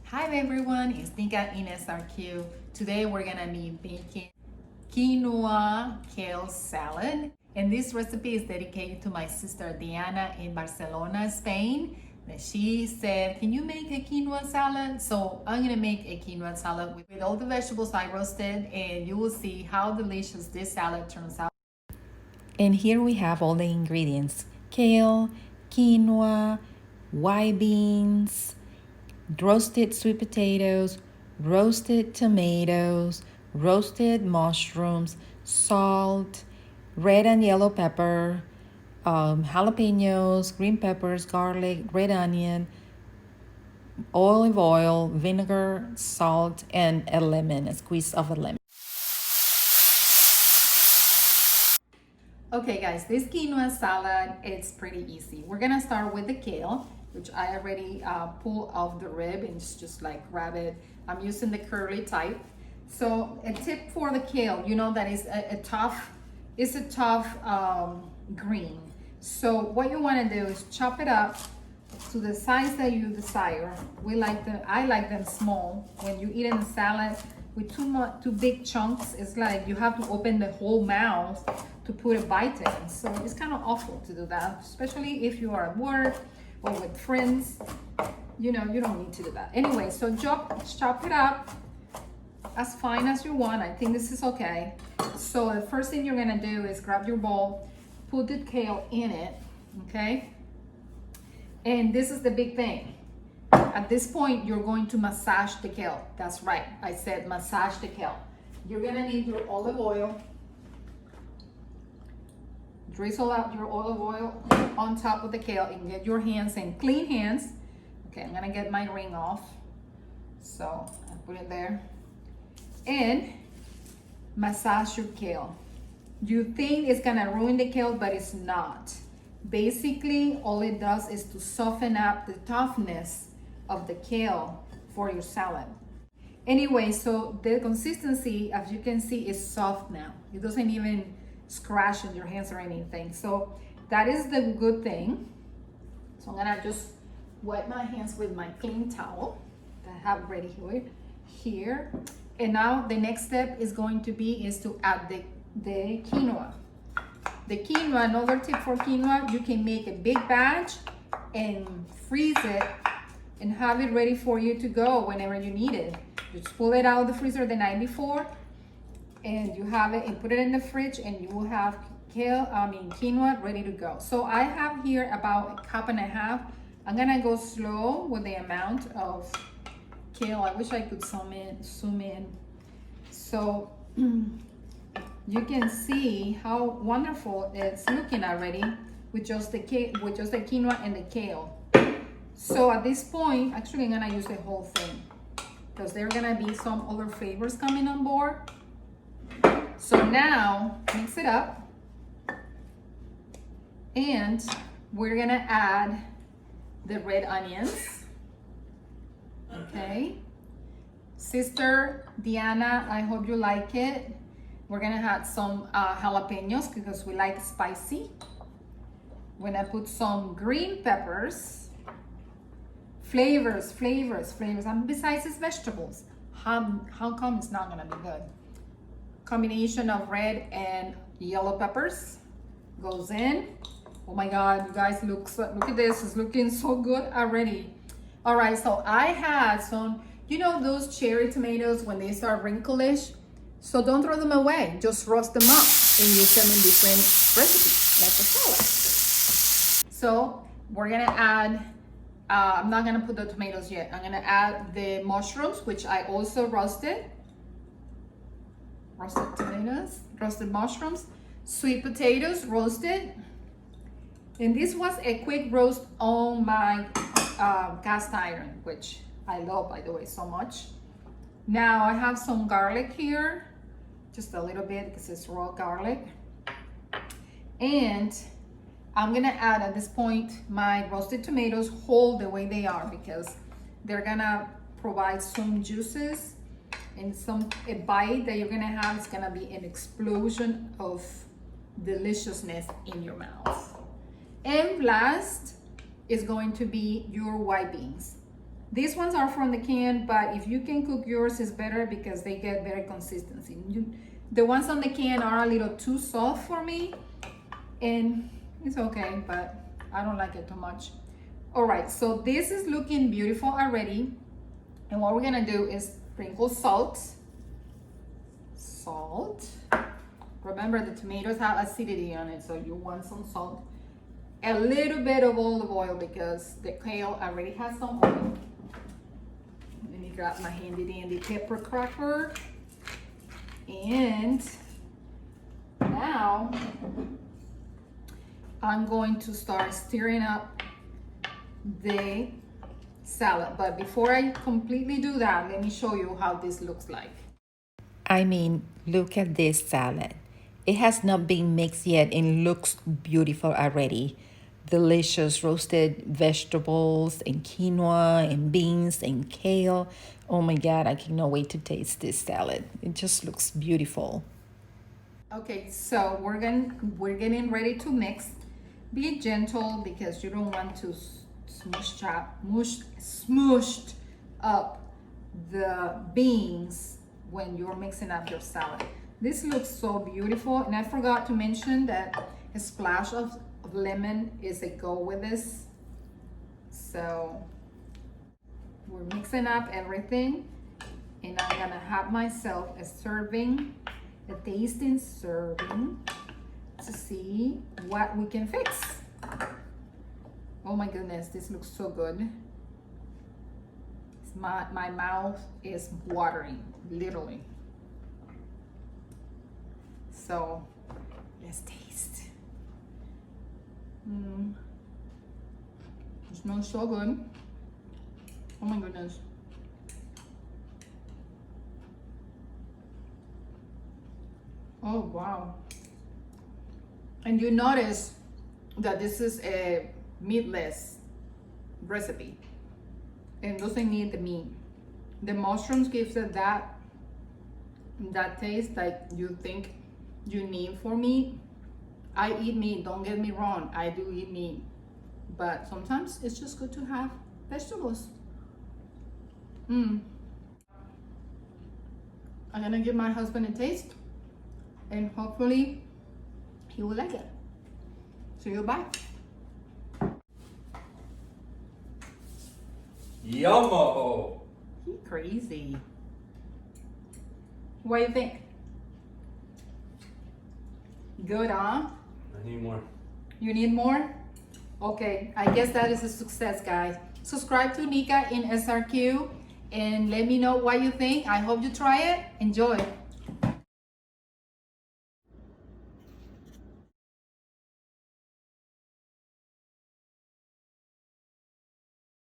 Hi everyone, it's NicainSRQ. Today we're gonna be making quinoa kale salad. And this recipe is dedicated to my sister Diana in Barcelona, Spain. And she said, can you make a quinoa salad? So I'm gonna make a quinoa salad with all the vegetables I roasted, and you will see how delicious this salad turns out. And here we have all the ingredients: kale, quinoa, white beans, roasted sweet potatoes, roasted tomatoes, roasted mushrooms, salt, red and yellow pepper, jalapenos, green peppers, garlic, red onion, olive oil, vinegar, salt, and a lemon, a squeeze of a lemon. Okay guys, this quinoa salad, it's pretty easy. We're gonna start with the kale, which I already pulled off the rib and just like grab it. I'm using the curly type. So a tip for the kale, you know that is a tough green. So what you wanna do is chop it up to the size that you desire. I like them small. When you eat in the salad with too big chunks, it's like you have to open the whole mouth to put a bite in. So it's kind of awful to do that, especially if you are at work or with friends. You know, you don't need to do that. Anyway, so chop it up as fine as you want. I think this is okay. So the first thing you're gonna do is grab your bowl, put the kale in it, okay? And this is the big thing. At this point, you're going to massage the kale. That's right, I said massage the kale. You're gonna need your olive oil. Drizzle out your olive oil on top of the kale and get your hands in clean hands. Okay, I'm gonna get my ring off. So I put it there. And massage your kale. You think it's gonna ruin the kale, but it's not. Basically, all it does is to soften up the toughness of the kale for your salad. Anyway, so the consistency, as you can see, is soft now. It doesn't even scratch in your hands or anything. So that is the good thing. So I'm gonna just wipe my hands with my clean towel that I have ready here. And now the next step is going to be to add the quinoa. The quinoa, another tip for quinoa, you can make a big batch and freeze it and have it ready for you to go whenever you need it. Just pull it out of the freezer the night before and you have it and put it in the fridge and you will have quinoa ready to go. So I have here about a cup and a half. I'm gonna go slow with the amount of kale. I wish I could zoom in. So you can see how wonderful it's looking already with just the quinoa and the kale. So at this point, actually I'm gonna use the whole thing because there are gonna be some other flavors coming on board. So now mix it up and we're gonna add the red onions. Okay, Sister Diana, I hope you like it. We're gonna add some jalapenos because we like spicy. We're gonna put some green peppers. Flavors. And besides it's vegetables, how come it's not gonna be good? Combination of red and yellow peppers goes in. Oh my God, you guys, look at this, it's looking so good already. All right, so I had some, you know those cherry tomatoes when they start wrinklish? So don't throw them away, just roast them up and use them in different recipes, like a salad. So we're gonna add, I'm not gonna put the tomatoes yet. I'm gonna add the mushrooms, which I also roasted. Roasted tomatoes, roasted mushrooms, sweet potatoes, roasted. And this was a quick roast on my cast iron, which I love, by the way, so much. Now I have some garlic here, just a little bit because it's raw garlic. And I'm gonna add at this point my roasted tomatoes whole the way they are because they're gonna provide some juices and a bite that you're gonna have is gonna be an explosion of deliciousness in your mouth. And last, is going to be your white beans. These ones are from the can, but if you can cook yours, it's better because they get better consistency. The ones on the can are a little too soft for me, and it's okay, but I don't like it too much. All right, so this is looking beautiful already. And what we're gonna do is sprinkle salt. Salt. Remember, the tomatoes have acidity on it, so you want some salt. A little bit of olive oil because the kale already has some oil. Let me grab my handy dandy pepper cracker. And now I'm going to start stirring up the salad. But before I completely do that, let me show you how this looks like. I mean, look at this salad. It has not been mixed yet and looks beautiful already. Delicious roasted vegetables and quinoa and beans and kale. Oh my God, I cannot wait to taste this salad. It just looks beautiful. Okay, so we're getting ready to mix. Be gentle because you don't want to smushed up the beans when you're mixing up your salad. This looks so beautiful, and I forgot to mention that a splash of lemon is a go with this. So we're mixing up everything, and I'm gonna have myself a serving, a tasting serving, to see what we can fix. Oh my goodness, this looks so good. My mouth is watering, literally. So let's taste. It smells so good. Oh my goodness. Oh wow. And you notice that this is a meatless recipe and doesn't need the meat. The mushrooms gives it that taste that you think you need for meat. I eat meat, don't get me wrong, I do eat meat, but sometimes it's just good to have vegetables. I'm gonna give my husband a taste and hopefully he will like it. See you, bye. Yummo! He crazy. What do you think? Good, huh? I need more. You need more? Okay, I guess that is a success, guys. Subscribe to NicainSRQ and let me know what you think. I hope you try it. Enjoy.